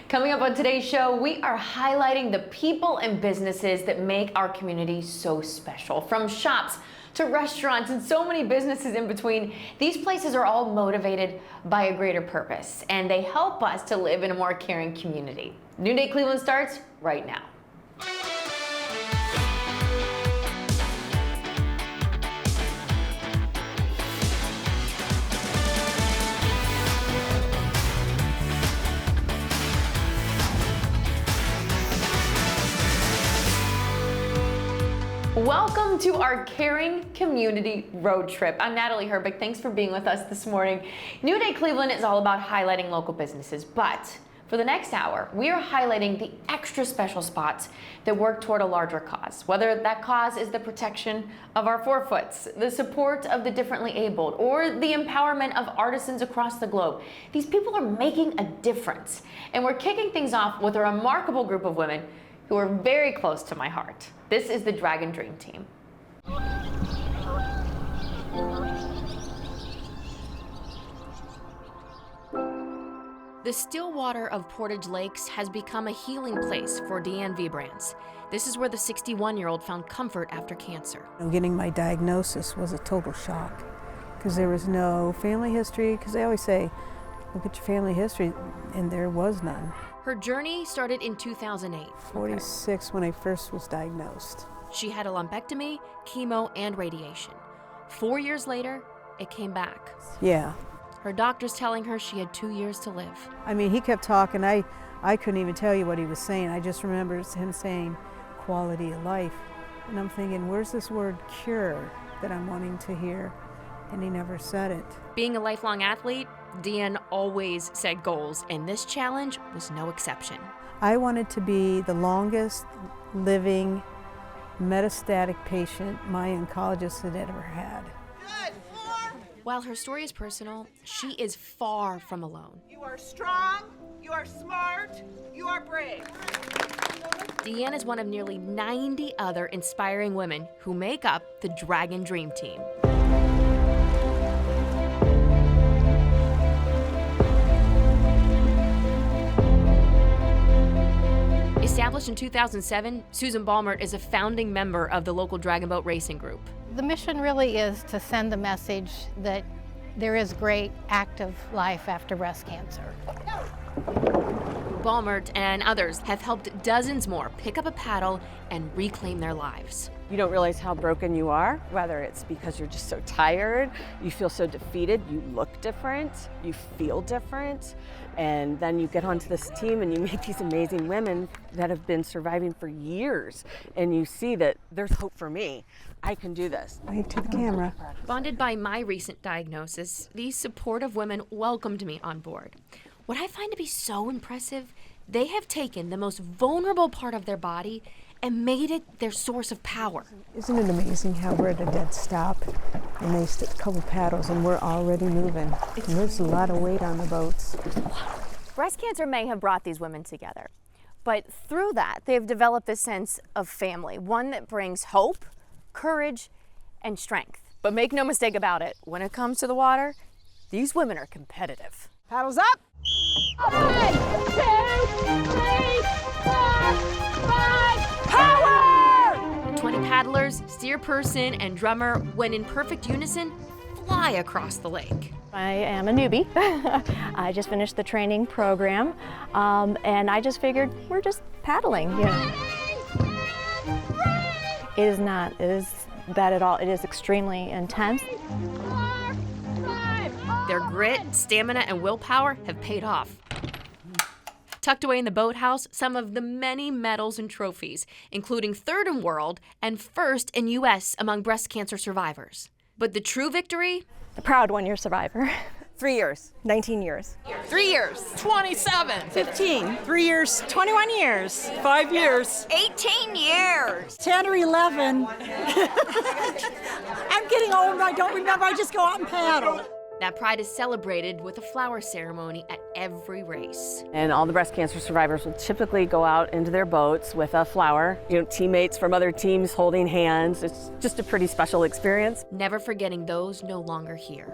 Coming up on today's show, we are highlighting the people and businesses that make our community so special. From shops to restaurants and so many businesses in between, these places are all motivated by a greater purpose, and they help us to live in a more caring community. Noonday Cleveland starts right now. Welcome to our Caring Community Road Trip. I'm Natalie Herbeck. Thanks for being with us this morning. New Day Cleveland is all about highlighting local businesses, but for the next hour, we are highlighting the extra special spots that work toward a larger cause, whether that cause is the protection of our forefoots, the support of the differently abled, or the empowerment of artisans across the globe. These people are making a difference, and we're kicking things off with a remarkable group of women who are very close to my heart. This is the Dragon Dream Team. The still water of Portage Lakes has become a healing place for Deanne Vibrands. This is where the 61-year-old found comfort after cancer. Getting my diagnosis was a total shock because there was no family history, because they always say, look at your family history, and there was none. Her journey started in 2008. 46 when I first was diagnosed. She had a lumpectomy, chemo, and radiation. 4 years later, it came back. Yeah. Her doctor's telling her she had 2 years to live. I mean, he kept talking. I couldn't even tell you what he was saying. I just remember him saying quality of life. And I'm thinking, where's this word cure that I'm wanting to hear? And he never said it. Being a lifelong athlete, Deanne always set goals, and this challenge was no exception. I wanted to be the longest living metastatic patient my oncologist had ever had. Good. 4. While her story is personal, she is far from alone. You are strong, you are smart, you are brave. Deanne is one of nearly 90 other inspiring women who make up the Dragon Dream Team. Established in 2007, Susan Balmert is a founding member of the local Dragon Boat Racing Group. The mission really is to send the message that there is great active life after breast cancer. Balmert and others have helped dozens more pick up a paddle and reclaim their lives. You don't realize how broken you are, whether it's because you're just so tired, you feel so defeated, you look different, you feel different, and then you get onto this team and you meet these amazing women that have been surviving for years, and you see that there's hope for me. I can do this. Wave to the camera. Bonded by my recent diagnosis, these supportive women welcomed me on board. What I find to be so impressive, they have taken the most vulnerable part of their body and made it their source of power. Isn't it amazing how we're at a dead stop and they stick a couple paddles and we're already moving? And there's a lot of weight on the boats. Breast cancer may have brought these women together, but through that, they've developed this sense of family, one that brings hope, courage, and strength. But make no mistake about it, when it comes to the water, these women are competitive. Paddles up. 1, 2, 3, 4, 5. Power! The 20 paddlers, steerperson, and drummer, when in perfect unison, fly across the lake. I am a newbie. I just finished the training program, and I just figured we're just paddling. You know. It is not. It is that at all. It is extremely intense. 4, 5. Their grit, stamina, and willpower have paid off. Tucked away in the boathouse, some of the many medals and trophies, including 3rd in world and 1st in U.S. among breast cancer survivors. But the true victory? A proud one-year survivor. 3 years. 19 years. 3 years. 27. 15. 3 years. 21 years. 5 years. 18 years. 10 or 11. I'm getting old and I don't remember. I just go out and paddle. That pride is celebrated with a flower ceremony at every race. And all the breast cancer survivors will typically go out into their boats with a flower, teammates from other teams holding hands. It's just a pretty special experience. Never forgetting those no longer here.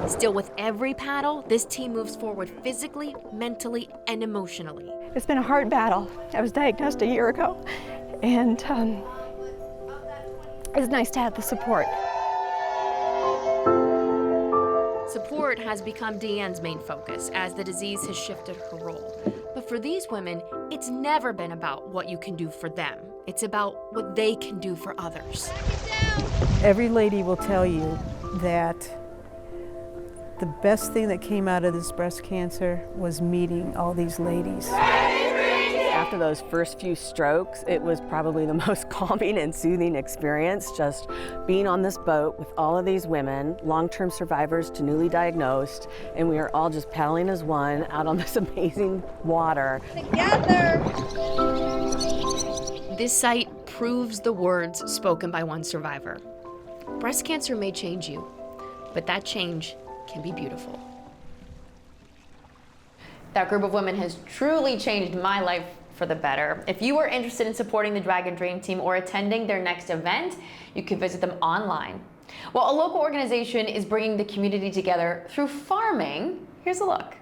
Still, with every paddle, this team moves forward physically, mentally, and emotionally. It's been a hard battle. I was diagnosed a year ago, and it's nice to have the support. Support has become Deanne's main focus as the disease has shifted her role. But for these women, it's never been about what you can do for them. It's about what they can do for others. Every lady will tell you that the best thing that came out of this breast cancer was meeting all these ladies. After those first few strokes, it was probably the most calming and soothing experience, just being on this boat with all of these women, long-term survivors to newly diagnosed, and we are all just paddling as one out on this amazing water. Together! This site proves the words spoken by one survivor. Breast cancer may change you, but that change can be beautiful. That group of women has truly changed my life for the better. If you are interested in supporting the Dragon Dream Team or attending their next event, you can visit them online. Well, a local organization is bringing the community together through farming. Here's a look.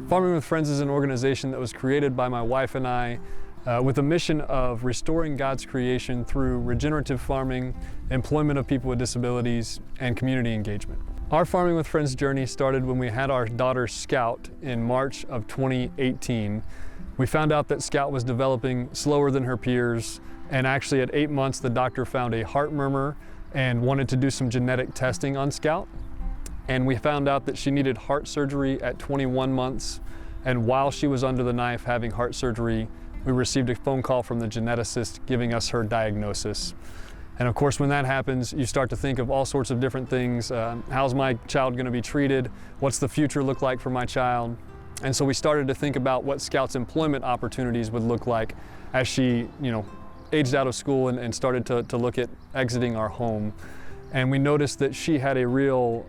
Farming with Friends is an organization that was created by my wife and I with a mission of restoring God's creation through regenerative farming, employment of people with disabilities, and community engagement. Our Farming with Friends journey started when we had our daughter Scout in March of 2018. We found out that Scout was developing slower than her peers, and actually at 8 months the doctor found a heart murmur and wanted to do some genetic testing on Scout. And we found out that she needed heart surgery at 21 months, and while she was under the knife having heart surgery, we received a phone call from the geneticist giving us her diagnosis. And of course, when that happens, you start to think of all sorts of different things. How's my child going to be treated? What's the future look like for my child? And so we started to think about what Scout's employment opportunities would look like as she, aged out of school and started to look at exiting our home. And we noticed that she had a real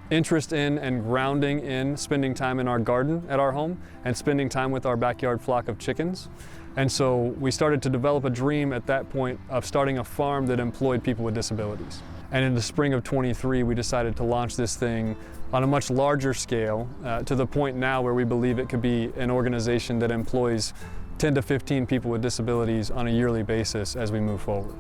interest in and grounding in spending time in our garden at our home and spending time with our backyard flock of chickens. And so we started to develop a dream at that point of starting a farm that employed people with disabilities. And in the spring of 23, we decided to launch this thing on a much larger scale to the point now where we believe it could be an organization that employs 10 to 15 people with disabilities on a yearly basis as we move forward.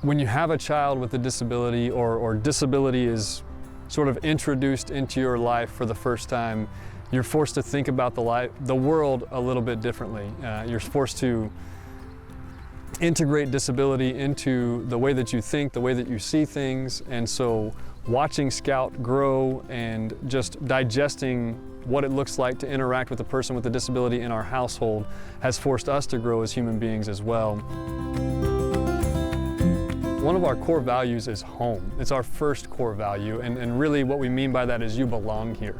When you have a child with a disability or disability is sort of introduced into your life for the first time, you're forced to think about the world a little bit differently. You're forced to integrate disability into the way that you think, the way that you see things. And so watching Scout grow and just digesting what it looks like to interact with a person with a disability in our household has forced us to grow as human beings as well. One of our core values is home. It's our first core value, and really what we mean by that is you belong here.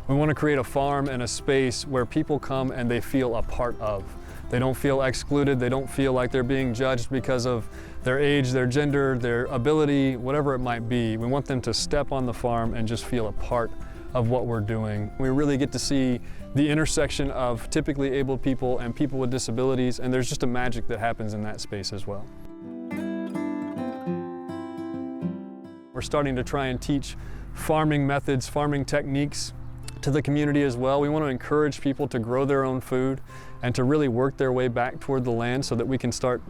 We want to create a farm and a space where people come and they feel a part of. They don't feel excluded, they don't feel like they're being judged because of their age, their gender, their ability, whatever it might be. We want them to step on the farm and just feel a part of what we're doing. We really get to see the intersection of typically able people and people with disabilities, and there's just a magic that happens in that space as well. We're starting to try and teach farming methods, farming techniques to the community as well. We want to encourage people to grow their own food and to really work their way back toward the land so that we can start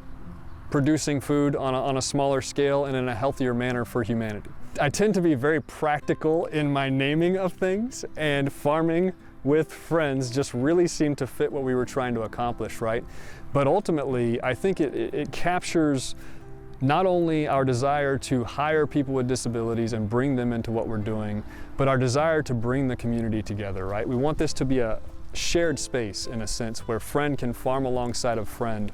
producing food on a smaller scale and in a healthier manner for humanity. I tend to be very practical in my naming of things, and Farming with Friends just really seemed to fit what we were trying to accomplish, right? But ultimately, I think it captures not only our desire to hire people with disabilities and bring them into what we're doing, but our desire to bring the community together, right? We want this to be a shared space, in a sense, where friend can farm alongside of friend.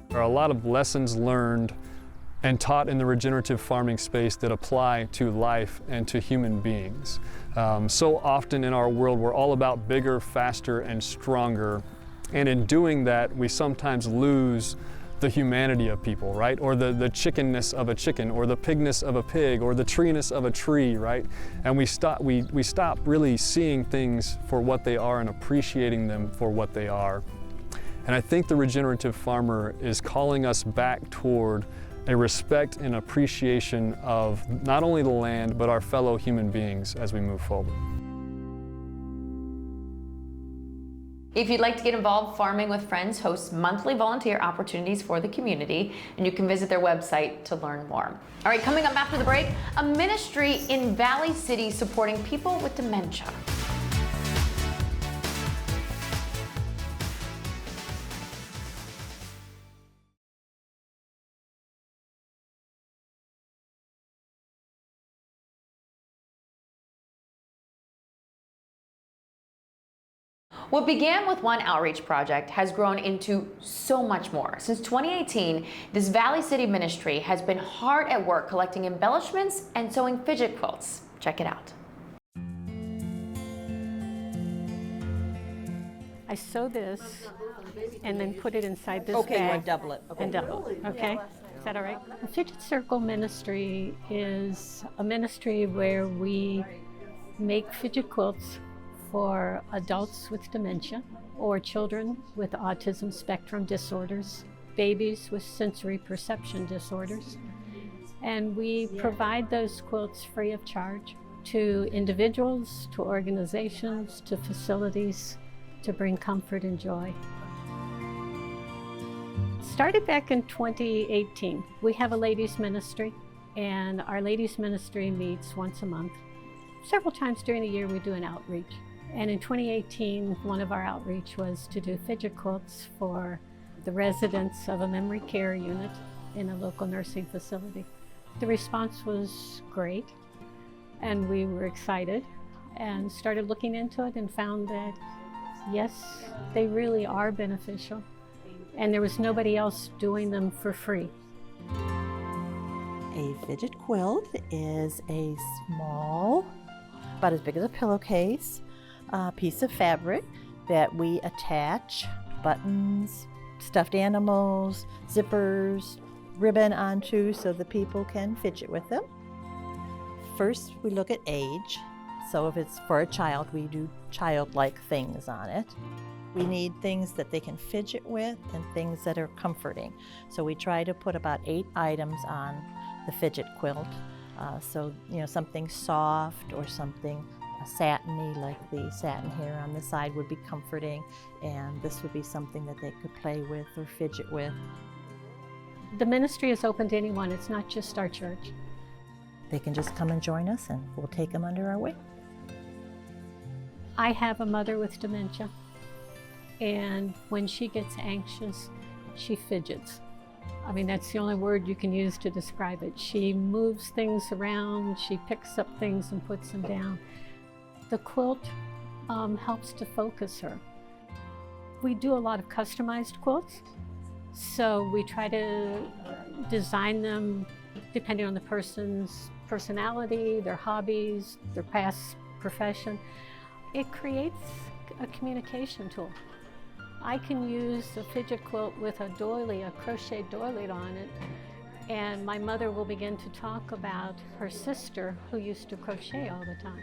There are a lot of lessons learned and taught in the regenerative farming space that apply to life and to human beings. So often in our world, we're all about bigger, faster, and stronger. And in doing that, we sometimes lose the humanity of people, right? Or the chickenness of a chicken, or the pigness of a pig, or the treeness of a tree, right? And we stop really seeing things for what they are and appreciating them for what they are. And I think the regenerative farmer is calling us back toward a respect and appreciation of not only the land, but our fellow human beings as we move forward. If you'd like to get involved, Farming with Friends hosts monthly volunteer opportunities for the community, and you can visit their website to learn more. All right, coming up after the break, a ministry in Valley City supporting people with dementia. What began with one outreach project has grown into so much more. Since 2018, this Valley City ministry has been hard at work collecting embellishments and sewing fidget quilts. Check it out. I sew this and then put it inside this Okay, bag. you want to double it. Okay. And double it, okay? Is that all right? The Fidget Circle Ministry is a ministry where we make fidget quilts for adults with dementia or children with autism spectrum disorders, babies with sensory perception disorders. And we provide those quilts free of charge to individuals, to organizations, to facilities to bring comfort and joy. Started back in 2018. We have a ladies ministry, and our ladies ministry meets once a month. Several times during the year we do an outreach. And in 2018, one of our outreach was to do fidget quilts for the residents of a memory care unit in a local nursing facility. The response was great, and we were excited and started looking into it and found that, yes, they really are beneficial, and there was nobody else doing them for free. A fidget quilt is a small, about as big as a pillowcase, piece of fabric that we attach buttons, stuffed animals, zippers, ribbon onto so the people can fidget with them. First, we look at age. So if it's for a child, we do childlike things on it. We need things that they can fidget with and things that are comforting. So we try to put about 8 items on the fidget quilt. So, something soft or something satiny, like the satin hair on the side would be comforting, and this would be something that they could play with or fidget with. The ministry is open to anyone. It's not just our church. They can just come and join us and we'll take them under our wing. I have a mother with dementia, and when she gets anxious, she fidgets. I mean, that's the only word you can use to describe it. She moves things around, she picks up things and puts them down. The quilt helps to focus her. We do a lot of customized quilts, so we try to design them depending on the person's personality, their hobbies, their past profession. It creates a communication tool. I can use a fidget quilt with a doily, a crochet doily on it, and my mother will begin to talk about her sister who used to crochet all the time.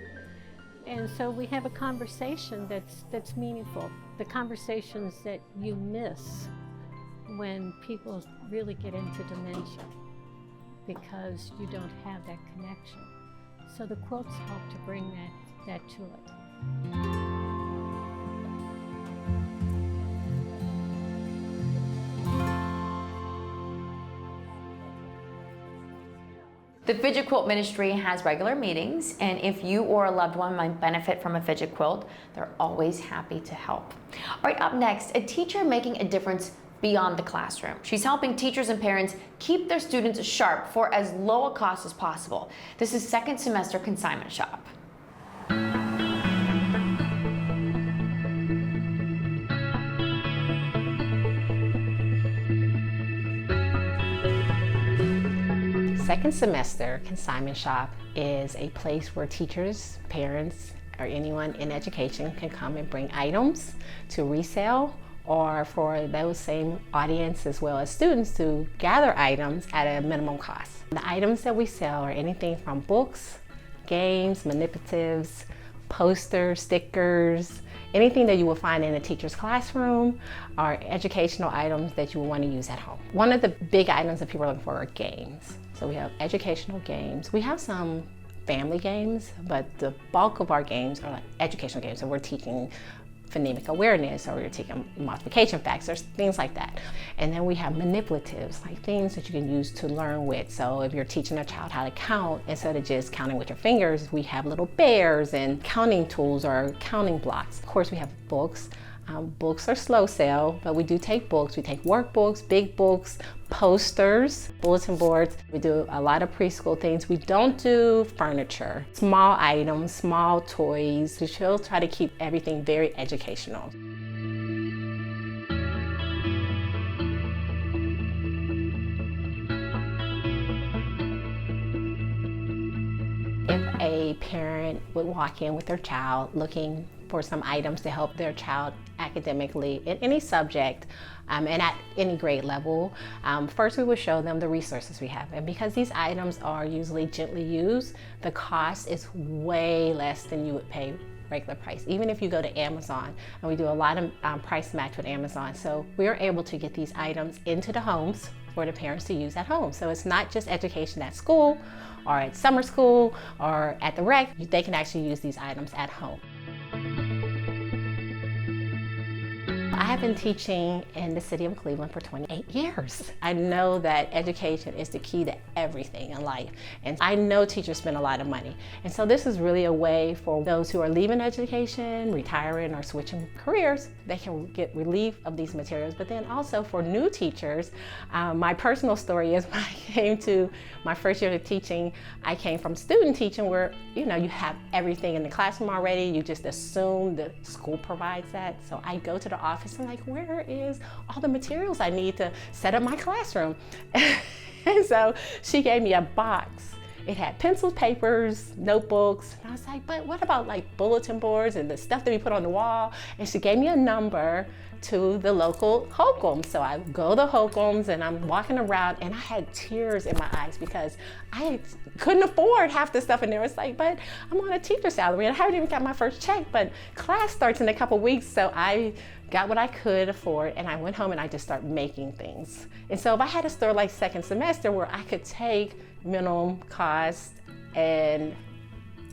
And so we have a conversation that's meaningful, the conversations that you miss when people really get into dementia because you don't have that connection. So the quilts help to bring that to it. The Fidget Quilt Ministry has regular meetings, and if you or a loved one might benefit from a fidget quilt, they're always happy to help. All right, up next, a teacher making a difference beyond the classroom. She's helping teachers and parents keep their students sharp for as low a cost as possible. This is second semester Consignment Shop. Second semester Consignment Shop is a place where teachers, parents, or anyone in education can come and bring items to resell, or for those same audience as well as students to gather items at a minimum cost. The items that we sell are anything from books, games, manipulatives, posters, stickers, anything that you will find in a teacher's classroom are educational items that you will want to use at home. One of the big items that people are looking for are games. So we have educational games. We have some family games, but the bulk of our games are like educational games. So we're teaching phonemic awareness, or you're taking multiplication facts, or things like that. And then we have manipulatives, like things that you can use to learn with. So if you're teaching a child how to count, instead of just counting with your fingers, we have little bears and counting tools or counting blocks. Of course, we have books. Books are slow sale, but we do take books. We take workbooks, big books, posters, bulletin boards. We do a lot of preschool things. We don't do furniture, small items, small toys. We still try to keep everything very educational. If a parent would walk in with their child looking for some items to help their child academically in any subject and at any grade level, first we would show them the resources we have. And because these items are usually gently used, the cost is way less than you would pay regular price. Even if you go to Amazon, and we do a lot of price match with Amazon, so we are able to get these items into the homes for the parents to use at home. So it's not just education at school or at summer school or at the rec, they can actually use these items at home. I have been teaching in the city of Cleveland for 28 years. I know that education is the key to everything in life. And I know teachers spend a lot of money. And so this is really a way for those who are leaving education, retiring, or switching careers, they can get relief of these materials. But then also for new teachers, my personal story is when I came to my first year of teaching, I came from student teaching where, you know, you have everything in the classroom already. You just assume the school provides that. So I go to the office and like, where is all the materials I need to set up my classroom? And so she gave me a box. It had pencils, papers, notebooks. And I was like, but what about like bulletin boards and the stuff that we put on the wall? And she gave me a number to the local Holcombs. So I go to Holcombs and I'm walking around and I had tears in my eyes because I couldn't afford half the stuff in there. It's like, but I'm on a teacher salary and I haven't even got my first check, but class starts in a couple weeks. So I got what I could afford and I went home and I just started making things. And so if I had a store like second semester where I could take minimum cost and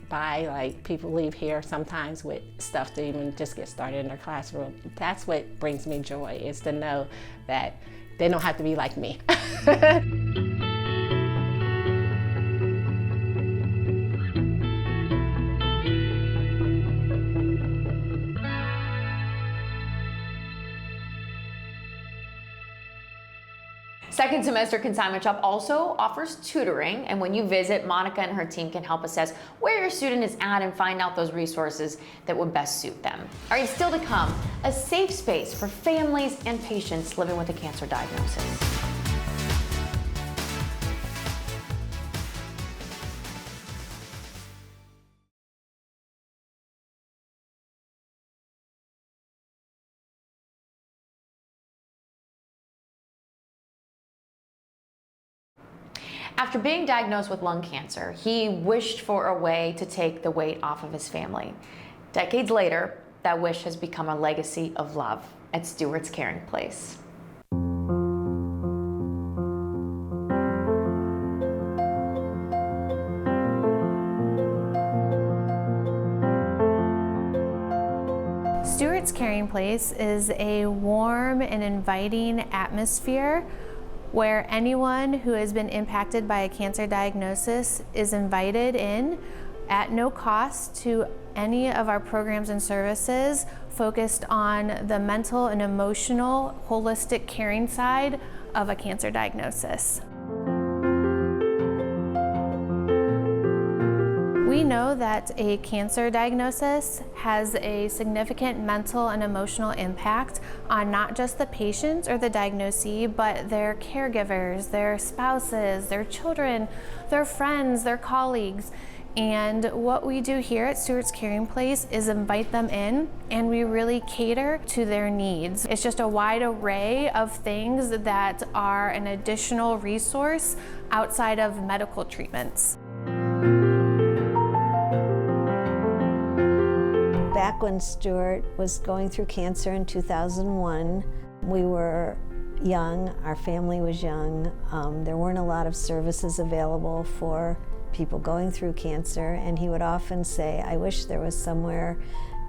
buy, like people leave here sometimes with stuff to even just get started in their classroom. That's what brings me joy, is to know that they don't have to be like me. Second semester Consignment Shop also offers tutoring, and when you visit, Monica and her team can help assess where your student is at and find out those resources that would best suit them. All right, still to come, a safe space for families and patients living with a cancer diagnosis. After being diagnosed with lung cancer, he wished for a way to take the weight off of his family. Decades later, that wish has become a legacy of love at Stuarts Caring Place. Stuarts Caring Place is a warm and inviting atmosphere where anyone who has been impacted by a cancer diagnosis is invited in at no cost to any of our programs and services focused on the mental and emotional holistic caring side of a cancer diagnosis. We know that a cancer diagnosis has a significant mental and emotional impact on not just the patient or the diagnosee, but their caregivers, their spouses, their children, their friends, their colleagues. And what we do here at Stuarts Caring Place is invite them in, and we really cater to their needs. It's just a wide array of things that are an additional resource outside of medical treatments. back when Stuart was going through cancer in 2001. We were young, our family was young. There weren't a lot of services available for people going through cancer, and he would often say, I wish there was somewhere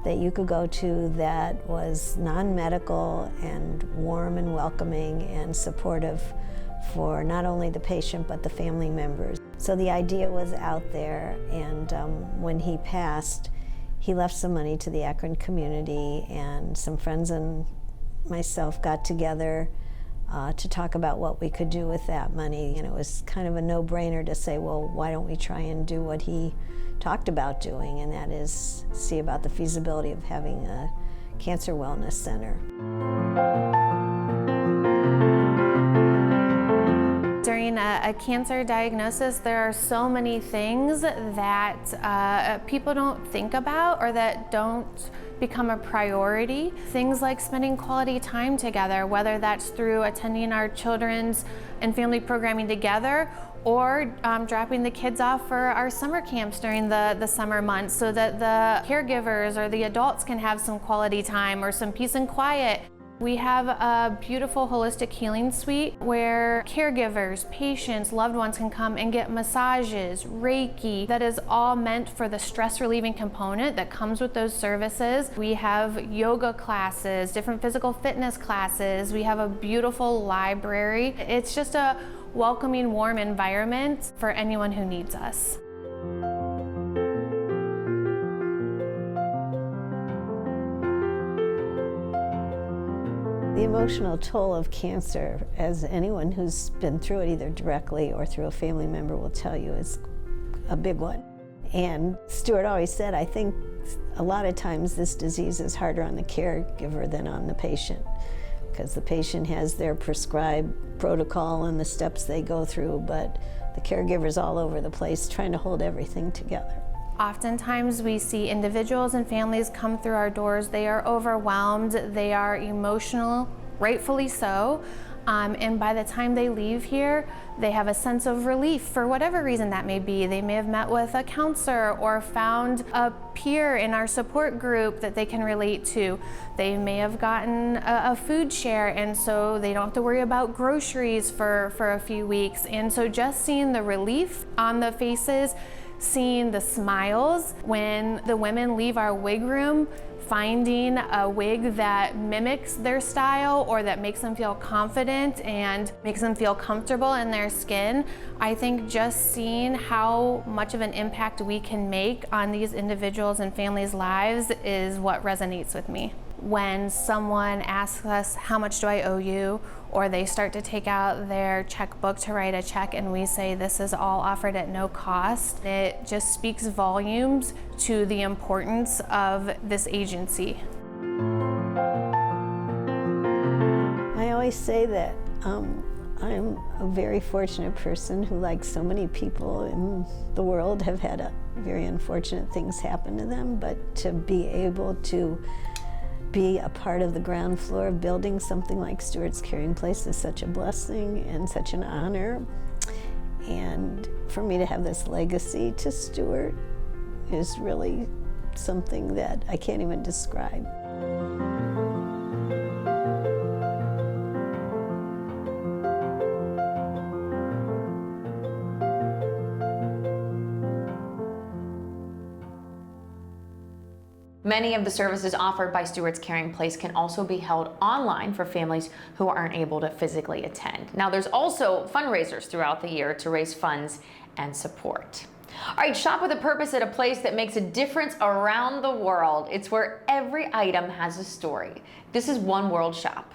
that you could go to that was non-medical and warm and welcoming and supportive for not only the patient but the family members. So the idea was out there, and when he passed, he left some money to the Akron community, and some friends and myself got together to talk about what we could do with that money. And it was kind of a no-brainer to say, well, why don't we try and do what he talked about doing, and that is see about the feasibility of having a cancer wellness center. During a cancer diagnosis, there are so many things that people don't think about or that don't become a priority. Things like spending quality time together, whether that's through attending our children's and family programming together, or dropping the kids off for our summer camps during the summer months so that the caregivers or the adults can have some quality time or some peace and quiet. We have a beautiful holistic healing suite where caregivers, patients, loved ones can come and get massages, Reiki. That is all meant for the stress relieving component that comes with those services. We have yoga classes, different physical fitness classes. We have a beautiful library. It's just a welcoming, warm environment for anyone who needs us. The emotional toll of cancer, as anyone who's been through it either directly or through a family member will tell you, is a big one. And Stuart always said, I think a lot of times this disease is harder on the caregiver than on the patient, because the patient has their prescribed protocol and the steps they go through, but the caregiver's all over the place trying to hold everything together. Oftentimes we see individuals and families come through our doors. They are overwhelmed, they are emotional, rightfully so, and by the time they leave here, they have a sense of relief for whatever reason that may be. They may have met with a counselor or found a peer in our support group that they can relate to. They may have gotten a food share, and so they don't have to worry about groceries for a few weeks. And so just seeing the relief on the faces, seeing the smiles when the women leave our wig room, finding a wig that mimics their style or that makes them feel confident and makes them feel comfortable in their skin. I think just seeing how much of an impact we can make on these individuals and families' lives is what resonates with me. When someone asks us, how much do I owe you? Or they start to take out their checkbook to write a check and we say this is all offered at no cost, it just speaks volumes to the importance of this agency. I always say that I'm a very fortunate person who, like so many people in the world, have had very unfortunate things happen to them, but to be able to be a part of the ground floor of building something like Stuarts Caring Place is such a blessing and such an honor. And for me to have this legacy to Stuart is really something that I can't even describe. Many of the services offered by Stuarts Caring Place can also be held online for families who aren't able to physically attend. Now, there's also fundraisers throughout the year to raise funds and support. All right, shop with a purpose at a place that makes a difference around the world. It's where every item has a story. This is One World Shop.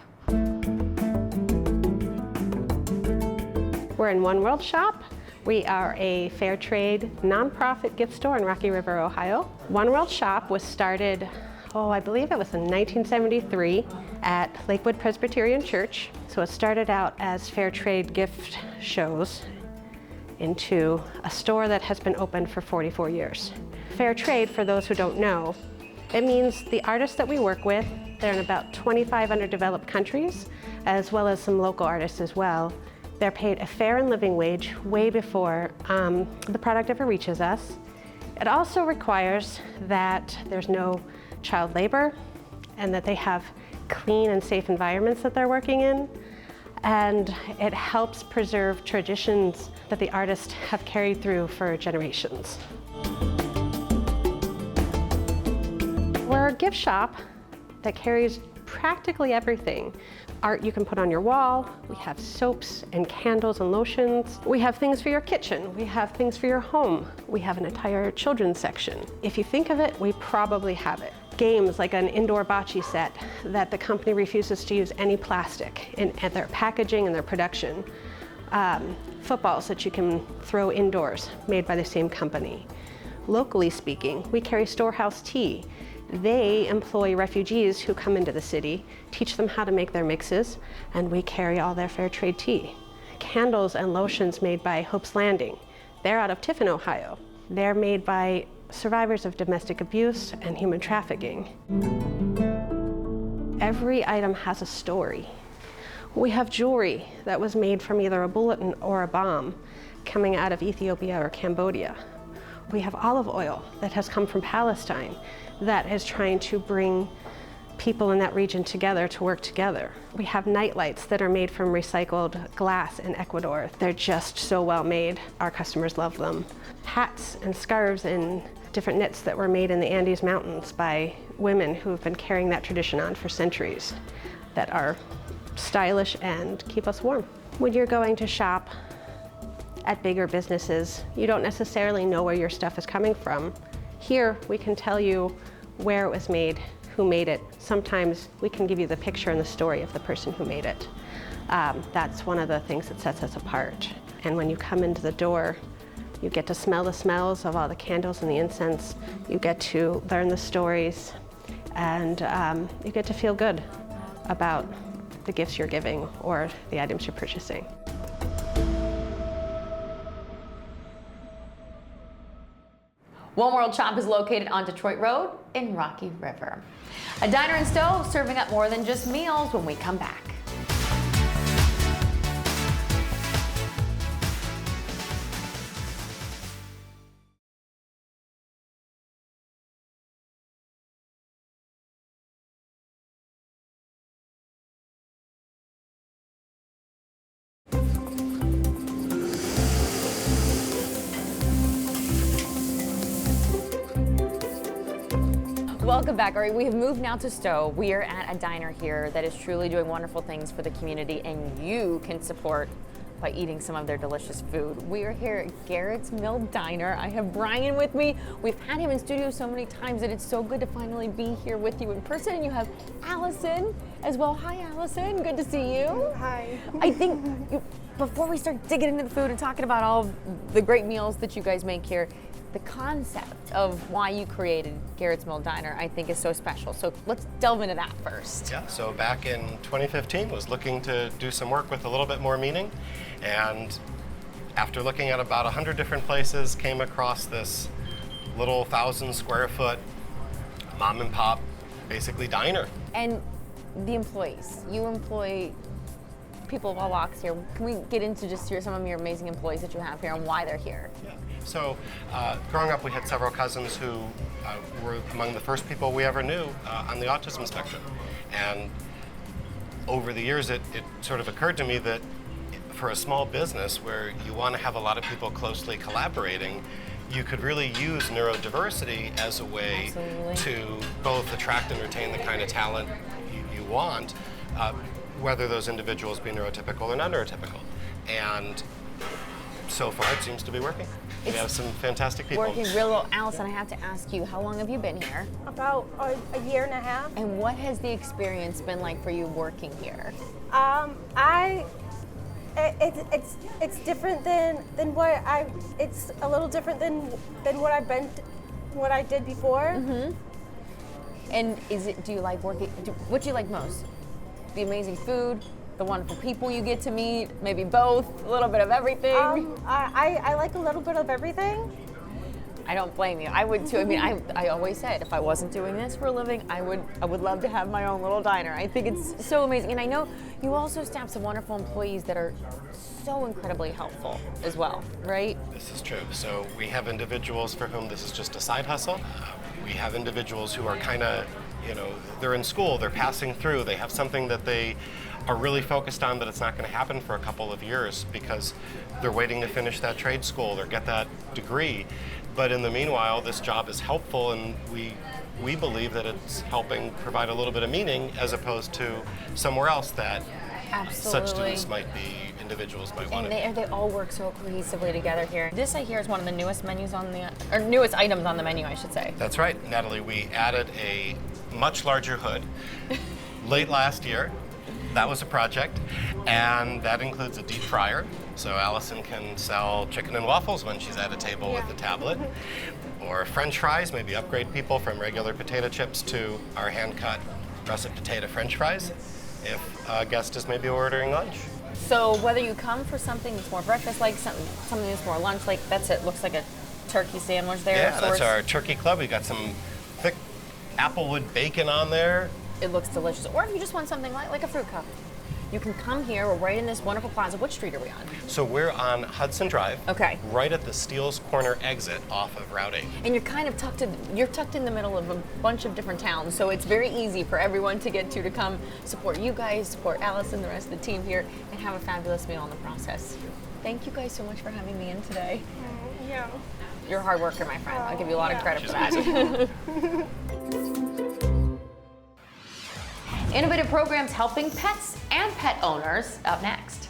We're in One World Shop. We are a fair trade nonprofit gift store in Rocky River, Ohio. One World Shop was started, I believe it was in 1973 at Lakewood Presbyterian Church. So it started out as fair trade gift shows into a store that has been open for 44 years. Fair trade, for those who don't know, it means the artists that we work with, they're in about 25 underdeveloped countries, as well as some local artists as well. They're paid a fair and living wage way before the product ever reaches us. It also requires that there's no child labor and that they have clean and safe environments that they're working in. And it helps preserve traditions that the artists have carried through for generations. We're a gift shop that carries practically everything. Art you can put on your wall. We have soaps and candles and lotions. We have things for your kitchen. We have things for your home. We have an entire children's section. If you think of it, we probably have it. Games like an indoor bocce set that the company refuses to use any plastic in their packaging and their production. Footballs that you can throw indoors, made by the same company. Locally speaking, we carry Storehouse tea. They employ refugees who come into the city, teach them how to make their mixes, and we carry all their fair trade tea. Candles and lotions made by Hope's Landing. They're out of Tiffin, Ohio. They're made by survivors of domestic abuse and human trafficking. Every item has a story. We have jewelry that was made from either a bulletin or a bomb coming out of Ethiopia or Cambodia. We have olive oil that has come from Palestine that is trying to bring people in that region together to work together. We have night lights that are made from recycled glass in Ecuador. They're just so well made. Our customers love them. Hats and scarves and different knits that were made in the Andes Mountains by women who have been carrying that tradition on for centuries that are stylish and keep us warm. When you're going to shop at bigger businesses, you don't necessarily know where your stuff is coming from. Here, we can tell you where it was made, who made it. Sometimes we can give you the picture and the story of the person who made it. That's one of the things that sets us apart. And when you come into the door, you get to smell the smells of all the candles and the incense. You get to learn the stories, and you get to feel good about the gifts you're giving or the items you're purchasing. One World Shop is located on Detroit Road in Rocky River. A diner and stove serving up more than just meals when we come back. Welcome back. All right, we have moved now to Stowe. We are at a diner here that is truly doing wonderful things for the community, and you can support by eating some of their delicious food. We are here at Garrett's Mill Diner. I have Brian with me. We've had him in studio so many times, and it's so good to finally be here with you in person. And you have Allison as well. Hi, Allison. Good to see you. Hi. I think before we start digging into the food and talking about all the great meals that you guys make here, the concept of why you created Garrett's Mill Diner, I think, is so special. So let's delve into that first. Yeah, so back in 2015, was looking to do some work with a little bit more meaning. And after looking at about 100 different places, came across this little 1,000 square foot mom and pop, basically diner. And the employees, you employ people of all walks here. Can we get into just some of your amazing employees that you have here and why they're here? Yeah. So growing up, we had several cousins who were among the first people we ever knew on the autism spectrum. And over the years, it sort of occurred to me that for a small business where you want to have a lot of people closely collaborating, you could really use neurodiversity as a way to both attract and retain the kind of talent you want, whether those individuals be neurotypical or not neurotypical. And so far, it seems to be working. We have some fantastic people. Working real well. Allison, I have to ask you, how long have you been here? About a year and a half. And what has the experience been like for you working here? It's different than what it's a little different than what I did before. Mm-hmm. And do you like working, what do you like most? The amazing food, the wonderful people you get to meet, maybe both, a little bit of everything? I like a little bit of everything. I don't blame you. I would too. I mean, I always said if I wasn't doing this for a living, I would love to have my own little diner. I think it's so amazing. And I know you also staff some wonderful employees that are so incredibly helpful as well, right? This is true. So we have individuals for whom this is just a side hustle. We have individuals who are kind of, they're in school, they're passing through, they have something that they are really focused on, but it's not going to happen for a couple of years because they're waiting to finish that trade school or get that degree. But in the meanwhile, this job is helpful, and we believe that it's helping provide a little bit of meaning as opposed to somewhere else that such students might be, individuals might want to be. And they all work so cohesively together here. This I hear is one of the newest menus newest items on the menu, I should say. That's right, Natalie. We added a much larger hood late last year. That was a project, and that includes a deep fryer, so Allison can sell chicken and waffles when she's at a table with a tablet, or French fries, maybe upgrade people from regular potato chips to our hand-cut russet potato French fries if a guest is maybe ordering lunch. So whether you come for something that's more breakfast-like, something that's more lunch-like, that's it. Looks like a turkey sandwich there. Yeah, that's our turkey club. We got some thick applewood bacon on there. It looks delicious. Or if you just want something like a fruit cup, you can come here. We're right in this wonderful plaza. Which street are we on? So we're on Hudson Drive. Okay. Right at the Steele's Corner exit off of Route 8. And you're kind of tucked in the middle of a bunch of different towns, so it's very easy for everyone to get to come support you guys, support Allison, the rest of the team here, and have a fabulous meal in the process. Thank you guys so much for having me in today. Yeah. You're a hard worker, my friend. I'll give you a lot of credit for that. Innovative programs helping pets and pet owners up next.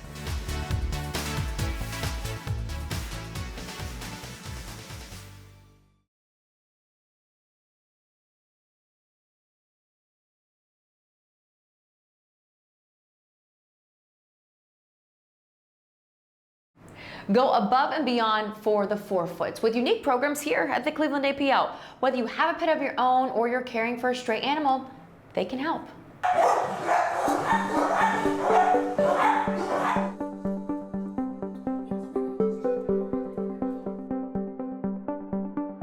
Go above and beyond for the 4-foots with unique programs here at the Cleveland APL. Whether you have a pet of your own or you're caring for a stray animal, they can help.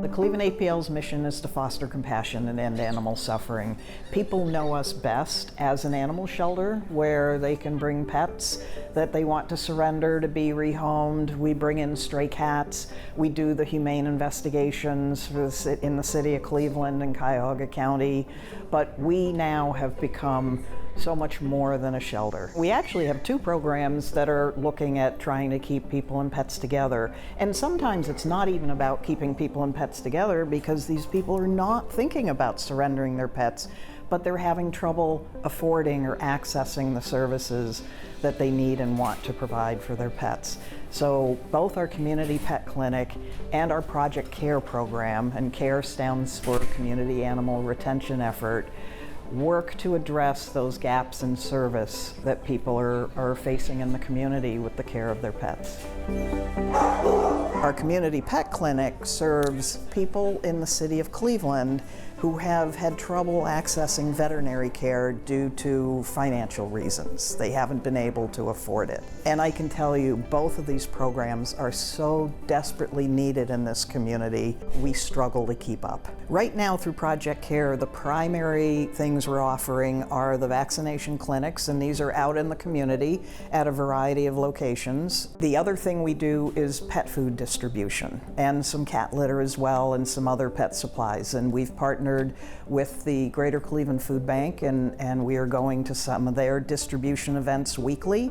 The Cleveland APL's mission is to foster compassion and end animal suffering. People know us best as an animal shelter where they can bring pets that they want to surrender to be rehomed. We bring in stray cats. We do the humane investigations in the city of Cleveland and Cuyahoga County. But we now have become so much more than a shelter. We actually have 2 programs that are looking at trying to keep people and pets together. And sometimes it's not even about keeping people and pets together because these people are not thinking about surrendering their pets, but they're having trouble affording or accessing the services that they need and want to provide for their pets. So both our community pet clinic and our Project CARE program, and CARE stands for Community Animal Retention Effort, work to address those gaps in service that people are facing in the community with the care of their pets. Our community pet clinic serves people in the city of Cleveland who have had trouble accessing veterinary care due to financial reasons. They haven't been able to afford it. And I can tell you, both of these programs are so desperately needed in this community, we struggle to keep up. Right now through Project CARE, the primary things we're offering are the vaccination clinics, and these are out in the community at a variety of locations. The other thing we do is pet food distribution, and some cat litter as well, and some other pet supplies. And we've partnered with the Greater Cleveland Food Bank, and we are going to some of their distribution events weekly.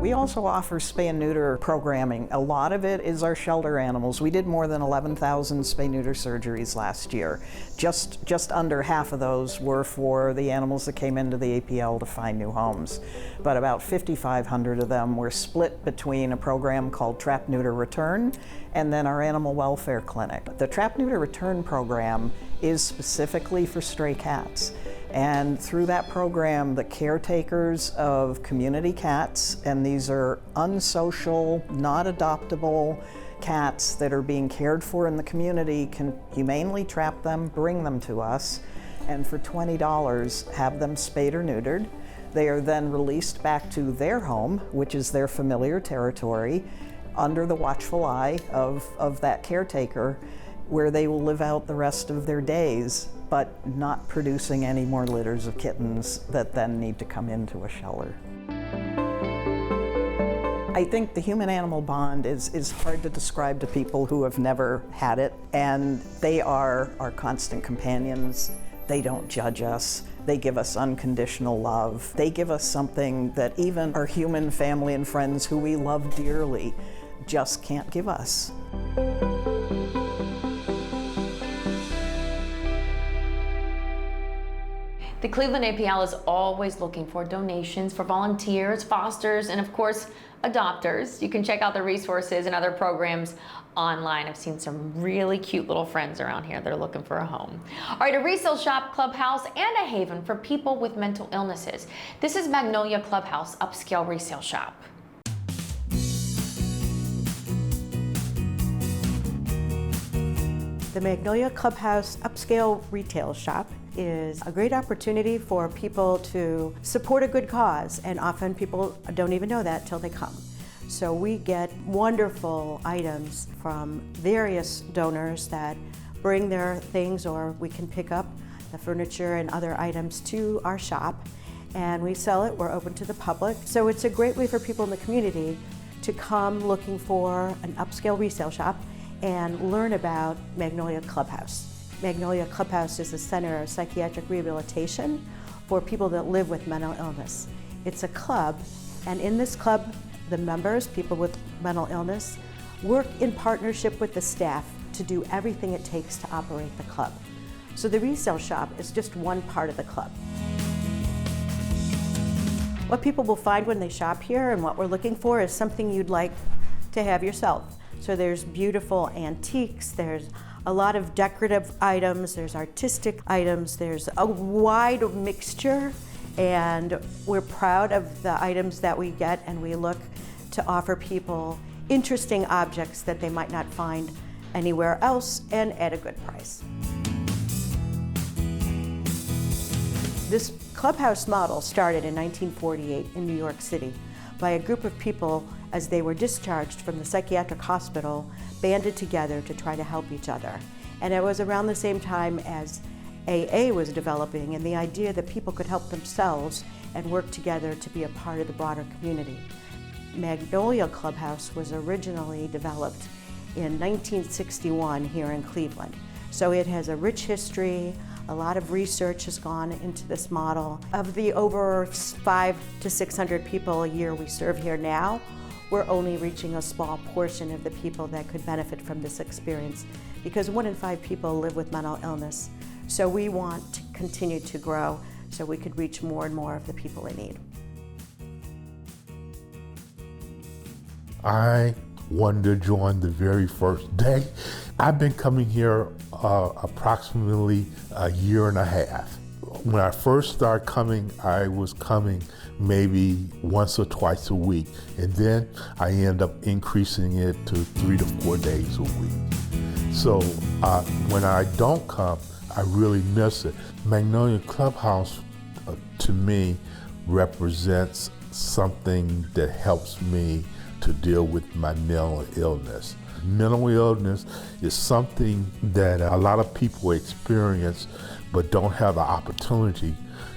We also offer spay and neuter programming. A lot of it is our shelter animals. We did more than 11,000 spay-neuter surgeries last year. Just under half of those were for the animals that came into the APL to find new homes. But about 5,500 of them were split between a program called Trap, Neuter, Return and then our animal welfare clinic. The Trap, Neuter, Return program is specifically for stray cats. And through that program, the caretakers of community cats, and these are unsocial, not adoptable cats that are being cared for in the community, can humanely trap them, bring them to us, and for $20 have them spayed or neutered. They are then released back to their home, which is their familiar territory, under the watchful eye of that caretaker, where they will live out the rest of their days, but not producing any more litters of kittens that then need to come into a shelter. I think the human-animal bond is hard to describe to people who have never had it, and they are our constant companions. They don't judge us. They give us unconditional love. They give us something that even our human family and friends who we love dearly just can't give us. The Cleveland APL is always looking for donations for volunteers, fosters, and of course, adopters. You can check out the resources and other programs online. I've seen some really cute little friends around here that are looking for a home. All right, a resale shop, clubhouse, and a haven for people with mental illnesses. This is Magnolia Clubhouse Upscale Resale Shop. The Magnolia Clubhouse Upscale Retail Shop is a great opportunity for people to support a good cause, and often people don't even know that till they come. So we get wonderful items from various donors that bring their things, or we can pick up the furniture and other items to our shop and we sell it. We're open to the public. So it's a great way for people in the community to come looking for an upscale resale shop and learn about Magnolia Clubhouse. Magnolia Clubhouse is a center of psychiatric rehabilitation for people that live with mental illness. It's a club, and in this club, the members, people with mental illness, work in partnership with the staff to do everything it takes to operate the club. So the resale shop is just one part of the club. What people will find when they shop here and what we're looking for is something you'd like to have yourself. So there's beautiful antiques, there's a lot of decorative items, there's artistic items, there's a wide mixture, and we're proud of the items that we get, and we look to offer people interesting objects that they might not find anywhere else and at a good price. This clubhouse model started in 1948 in New York City by a group of people as they were discharged from the psychiatric hospital, banded together to try to help each other. And it was around the same time as AA was developing, and the idea that people could help themselves and work together to be a part of the broader community. Magnolia Clubhouse was originally developed in 1961 here in Cleveland. So it has a rich history. A lot of research has gone into this model. Of the over 500 to 600 people a year we serve here now, we're only reaching a small portion of the people that could benefit from this experience, because 1 in 5 people live with mental illness. So we want to continue to grow so we could reach more and more of the people in need. I wanted to join the very first day. I've been coming here approximately a year and a half. When I first started coming, I was coming maybe once or twice a week, and then I end up increasing it to 3 to 4 days a week. So when I don't come, I really miss it. Magnolia Clubhouse, to me, represents something that helps me to deal with my mental illness. Mental illness is something that a lot of people experience but don't have the opportunity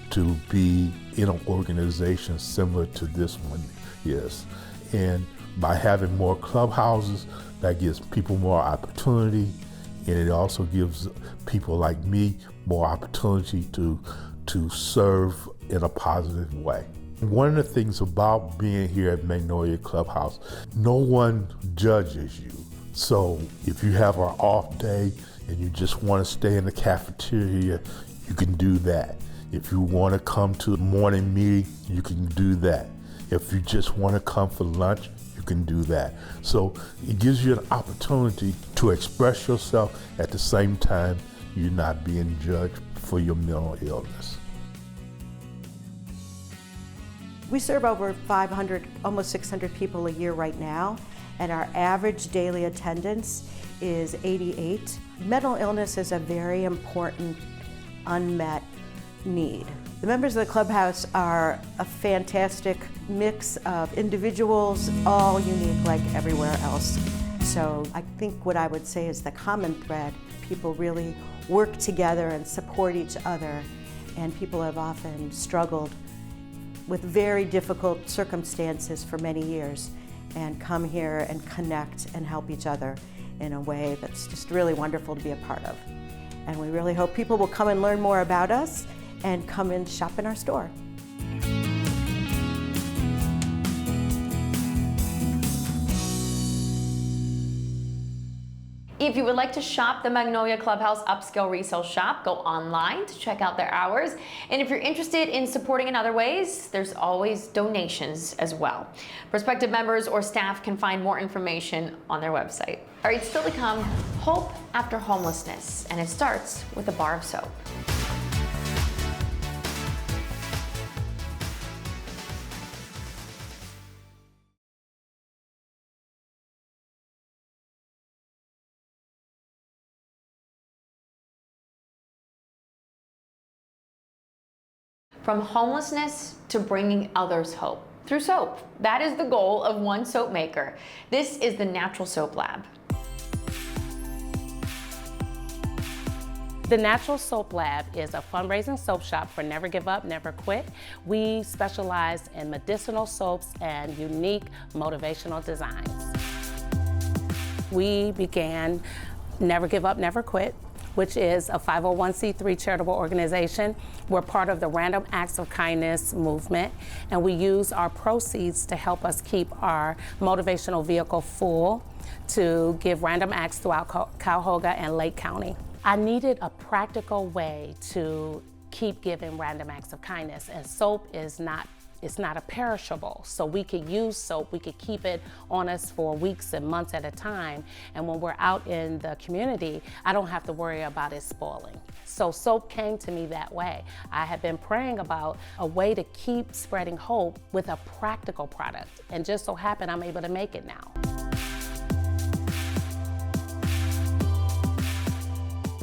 to be in an organization similar to this one is. And by having more clubhouses, that gives people more opportunity, and it also gives people like me more opportunity to serve in a positive way. One of the things about being here at Magnolia Clubhouse, no one judges you. So if you have an off day and you just want to stay in the cafeteria, you can do that. If you want to come to the morning meeting, you can do that. If you just want to come for lunch, you can do that. So it gives you an opportunity to express yourself at the same time you're not being judged for your mental illness. We serve over 500, almost 600 people a year right now, and our average daily attendance is 88. Mental illness is a very important unmet need. The members of the clubhouse are a fantastic mix of individuals, all unique like everywhere else. So I think what I would say is the common thread, people really work together and support each other, and people have often struggled with very difficult circumstances for many years. and come here and connect and help each other in a way that's just really wonderful to be a part of. And we really hope people will come and learn more about us and come and shop in our store. If you would like to shop the Magnolia Clubhouse Upscale Resale Shop, go online to check out their hours. And if you're interested in supporting in other ways, there's always donations as well. Prospective members or staff can find more information on their website. All right, still to come, hope after homelessness, and it starts with a bar of soap. From homelessness to bringing others hope through soap. That is the goal of one soap maker. This is the Natural Soap Lab. The Natural Soap Lab is a fundraising soap shop for Never Give Up, Never Quit. We specialize in medicinal soaps and unique motivational designs. We began Never Give Up, Never Quit, which is a 501c3 charitable organization. We're part of the Random Acts of Kindness movement, and we use our proceeds to help us keep our motivational vehicle full to give random acts throughout Cuyahoga and Lake County. I needed a practical way to keep giving random acts of kindness, and soap is not a perishable, so we could use soap, we could keep it on us for weeks and months at a time, and when we're out in the community, I don't have to worry about it spoiling. So soap came to me that way. I had been praying about a way to keep spreading hope with a practical product, and just so happened I'm able to make it now.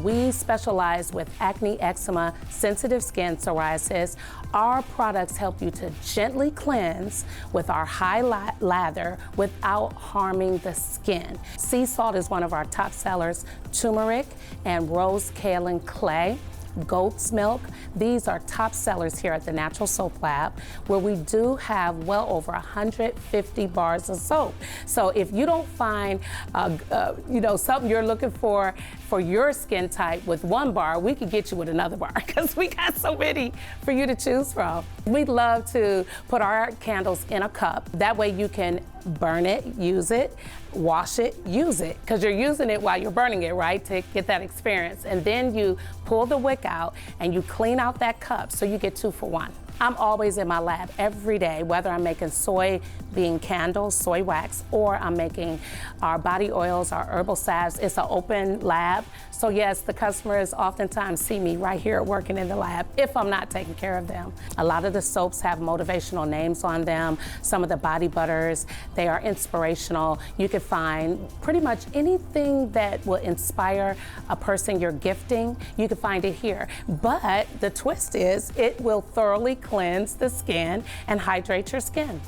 We specialize with acne, eczema, sensitive skin, psoriasis. Our products help you to gently cleanse with our high lather without harming the skin. Sea salt is one of our top sellers, turmeric and rose kaolin clay. Goat's milk. These are top sellers here at the Natural Soap Lab, where we do have well over 150 bars of soap. So if you don't find something you're looking for your skin type with one bar, we could get you with another bar because we got so many for you to choose from. We love to put our candles in a cup. That way you can burn it, use it, wash it, use it, because you're using it while you're burning it, right, to get that experience. And then you pull the wick out and you clean out that cup, so you get 2 for 1. I'm always in my lab every day, whether I'm making soybean candles, soy wax, or I'm making our body oils, our herbal salves. It's an open lab. So yes, the customers oftentimes see me right here working in the lab if I'm not taking care of them. A lot of the soaps have motivational names on them. Some of the body butters, they are inspirational. You can find pretty much anything that will inspire a person you're gifting, you can find it here. But the twist is it will thoroughly cleanse the skin and hydrate your skin.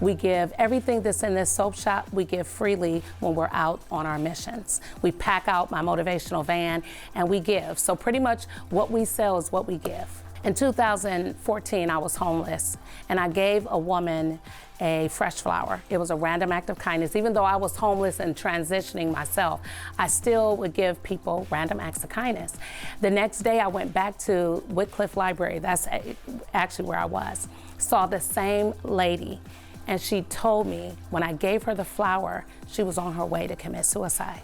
We give everything that's in this soap shop, we give freely when we're out on our missions. We pack out my motivational van and we give. So pretty much what we sell is what we give. In 2014, I was homeless and I gave a woman a fresh flower. It was a random act of kindness. Even though I was homeless and transitioning myself, I still would give people random acts of kindness. The next day I went back to Whitcliffe Library, that's actually where I was, saw the same lady, and she told me when I gave her the flower, she was on her way to commit suicide.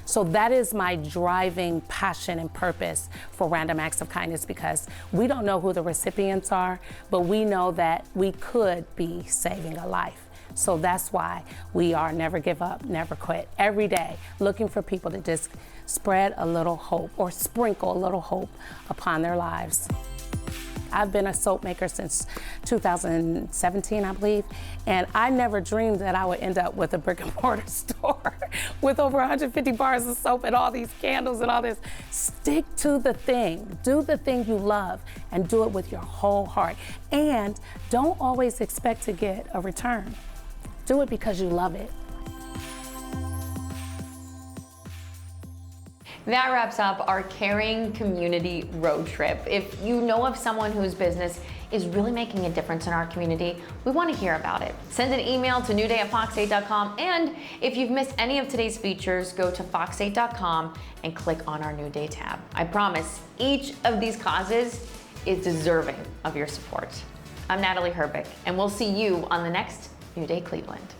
So that is my driving passion and purpose for Random Acts of Kindness, because we don't know who the recipients are, but we know that we could be saving a life. So that's why we are Never Give Up, Never Quit. Every day, looking for people to just spread a little hope or sprinkle a little hope upon their lives. I've been a soap maker since 2017, I believe, and I never dreamed that I would end up with a brick and mortar store with over 150 bars of soap and all these candles and all this. Stick to the thing. Do the thing you love and do it with your whole heart. And don't always expect to get a return. Do it because you love it. That wraps up our Caring Community Road Trip. If you know of someone whose business is really making a difference in our community, we want to hear about it. Send an email to newday@fox8.com, and if you've missed any of today's features, go to fox8.com and click on our New Day tab. I promise each of these causes is deserving of your support. I'm Natalie Herbick, and we'll see you on the next New Day Cleveland.